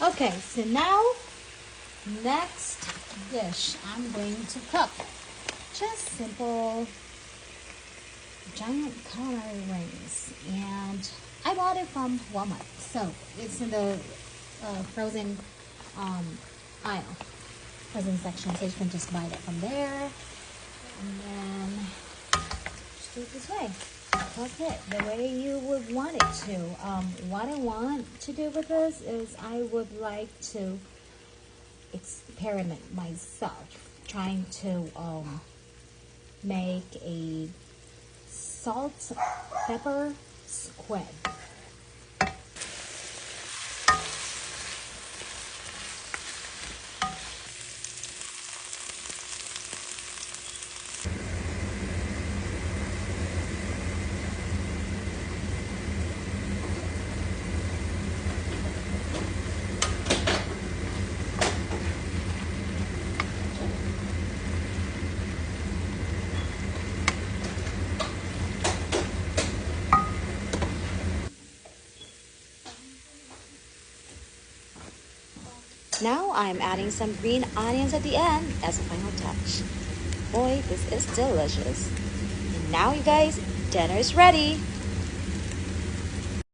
Okay, so now next dish I'm going to cook. Just simple giant calamari rings, and I bought it from Walmart, so it's in the frozen aisle, frozen section, so you can just buy that from there, and then just do it this way. That's it, the way you would want it to. What I want to do with this is I would like to experiment myself, trying to make a salt pepper squid. Now I'm adding some green onions at the end as a final touch. Boy, this is delicious. And now you guys, dinner is ready.